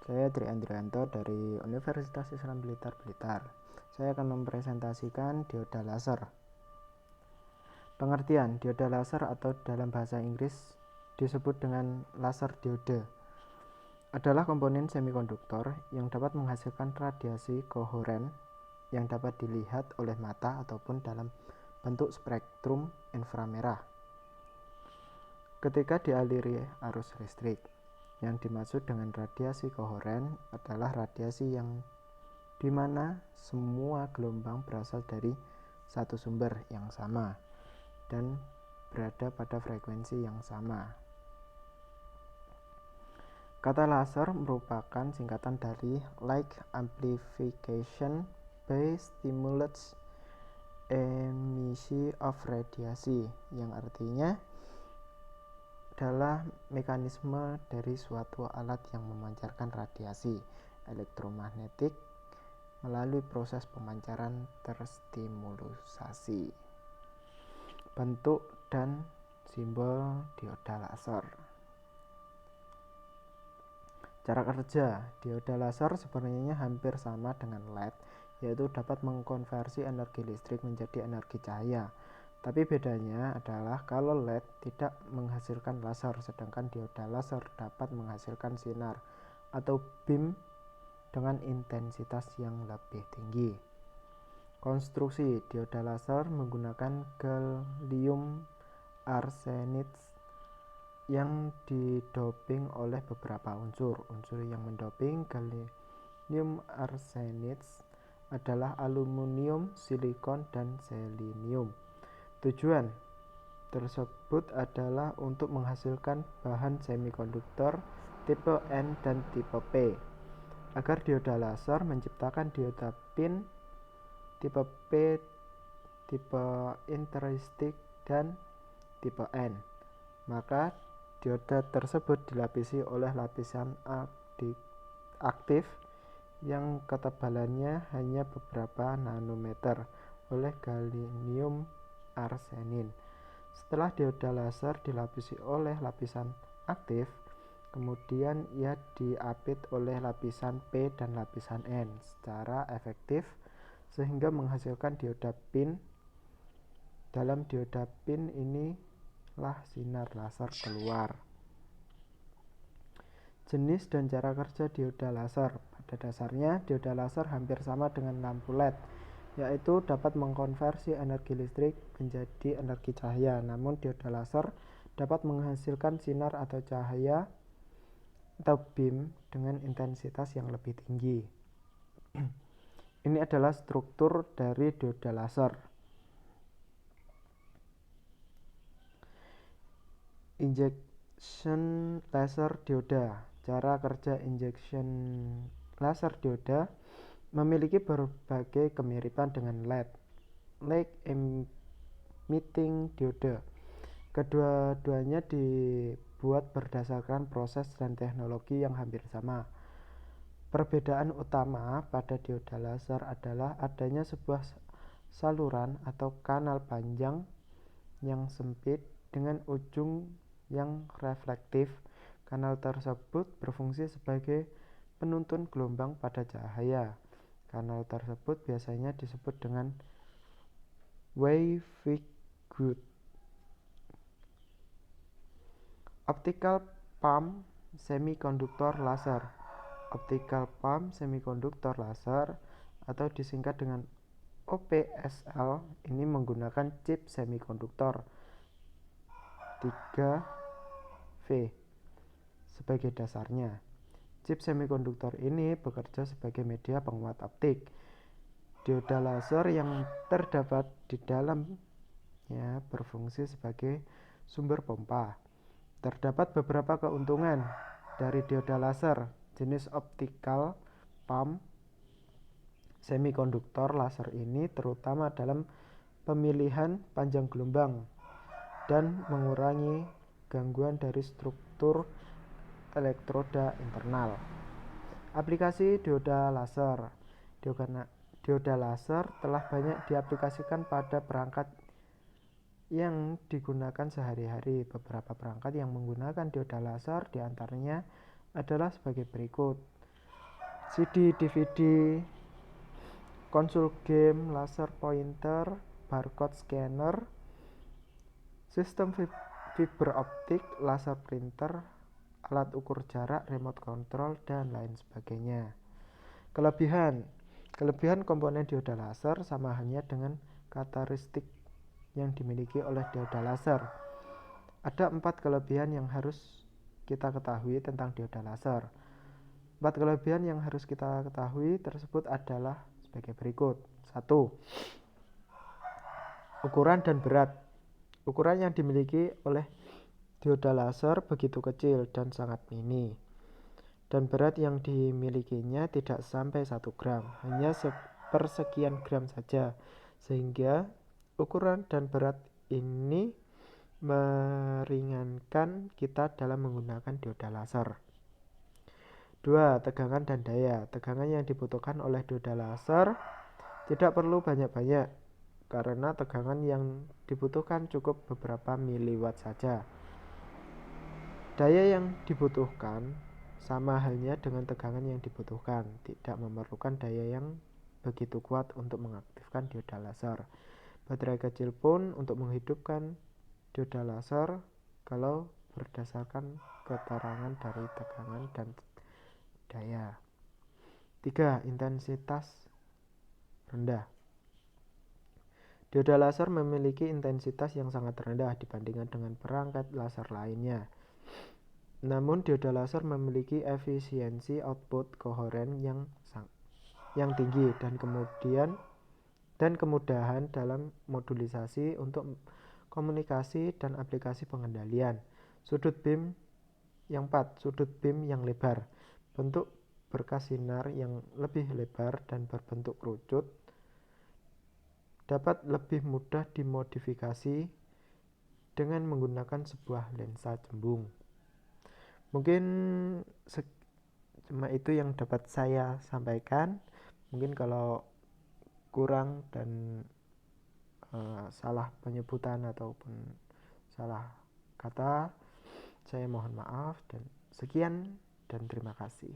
Saya Tri Andrianto dari Universitas Islam Blitar. Saya akan mempresentasikan dioda laser. Pengertian dioda laser atau dalam bahasa Inggris disebut dengan laser diode adalah komponen semikonduktor yang dapat menghasilkan radiasi kohoren yang dapat dilihat oleh mata ataupun dalam bentuk spektrum inframerah ketika dialiri arus listrik. Yang dimaksud dengan radiasi kohoren adalah radiasi yang dimana semua gelombang berasal dari satu sumber yang sama dan berada pada frekuensi yang sama. Kata laser merupakan singkatan dari Light Amplification by Stimulus Emission of Radiation, yang artinya adalah mekanisme dari suatu alat yang memancarkan radiasi elektromagnetik melalui proses pemancaran terstimulusasi. Bentuk dan simbol dioda laser. Cara kerja dioda laser sebenarnya hampir sama dengan LED, yaitu dapat mengkonversi energi listrik menjadi energi cahaya. Tapi bedanya adalah kalau LED tidak menghasilkan laser, sedangkan dioda laser dapat menghasilkan sinar atau beam dengan intensitas yang lebih tinggi. Konstruksi dioda laser menggunakan gallium arsenide yang didoping oleh beberapa unsur. Unsur yang mendoping gallium arsenide adalah aluminium, silikon, dan selenium. Tujuan tersebut adalah untuk menghasilkan bahan semikonduktor tipe N dan tipe P agar dioda laser menciptakan dioda pin tipe P, tipe intrinsic, dan tipe N. Maka dioda tersebut dilapisi oleh lapisan aktif yang ketebalannya hanya beberapa nanometer oleh gallium arsenide. Setelah dioda laser dilapisi oleh lapisan aktif, kemudian ia diapit oleh lapisan P dan lapisan N secara efektif sehingga menghasilkan dioda pin. Dalam dioda pin inilah sinar laser keluar. Jenis dan cara kerja dioda laser. Pada dasarnya dioda laser hampir sama dengan lampu LED, yaitu dapat mengkonversi energi listrik menjadi energi cahaya. Namun dioda laser dapat menghasilkan sinar atau cahaya atau beam dengan intensitas yang lebih tinggi. Ini adalah struktur dari dioda laser. Injection laser dioda. Cara kerja injection laser dioda memiliki berbagai kemiripan dengan LED, light emitting diode. Kedua-duanya dibuat berdasarkan proses dan teknologi yang hampir sama. Perbedaan utama pada dioda laser adalah adanya sebuah saluran atau kanal panjang yang sempit dengan ujung yang reflektif. Kanal tersebut berfungsi sebagai penuntun gelombang pada cahaya. Kanal tersebut biasanya disebut dengan waveguide. Optical pump semikonduktor laser. Optical pump semikonduktor laser atau disingkat dengan OPSL ini menggunakan chip semikonduktor 3V sebagai dasarnya. Chip semikonduktor ini bekerja sebagai media penguat optik. Dioda laser yang terdapat di dalamnya berfungsi sebagai sumber pompa. Terdapat beberapa keuntungan dari dioda laser. Jenis optical pump semikonduktor laser ini terutama dalam pemilihan panjang gelombang dan mengurangi gangguan dari struktur elektroda internal. Aplikasi dioda laser. Dioda laser telah banyak diaplikasikan pada perangkat yang digunakan sehari-hari. Beberapa perangkat yang menggunakan dioda laser diantaranya adalah sebagai berikut. CD, DVD, konsol game, laser pointer, barcode scanner, sistem fiber optik, laser printer, alat ukur jarak, remote control, dan lain sebagainya. Kelebihan komponen dioda laser sama halnya dengan karakteristik yang dimiliki oleh dioda laser. Ada 4 kelebihan yang harus kita ketahui tentang dioda laser. 4 kelebihan yang harus kita ketahui tersebut adalah sebagai berikut. 1. Ukuran dan berat. Ukuran yang dimiliki oleh dioda laser begitu kecil dan sangat mini. Dan berat yang dimilikinya tidak sampai 1 gram, hanya sepersekian gram saja. Sehingga ukuran dan berat ini meringankan kita dalam menggunakan dioda laser. 2. Tegangan dan daya. Tegangan yang dibutuhkan oleh dioda laser tidak perlu banyak-banyak, karena tegangan yang dibutuhkan cukup beberapa miliwatt saja. Daya yang dibutuhkan sama halnya dengan tegangan yang dibutuhkan, tidak memerlukan daya yang begitu kuat untuk mengaktifkan dioda laser. Baterai kecil pun untuk menghidupkan dioda laser kalau berdasarkan keterangan dari tegangan dan daya. 3. Intensitas rendah. Dioda laser memiliki intensitas yang sangat rendah dibandingkan dengan perangkat laser lainnya. Namun dioda laser memiliki efisiensi output kohoren yang tinggi dan kemudahan dalam modulisasi untuk komunikasi dan aplikasi pengendalian. Sudut beam yang lebar. Bentuk berkas sinar yang lebih lebar dan berbentuk kerucut dapat lebih mudah dimodifikasi dengan menggunakan sebuah lensa cembung. Mungkin cuma itu yang dapat saya sampaikan. Mungkin kalau kurang dan salah penyebutan ataupun salah kata, saya mohon maaf dan sekian dan terima kasih.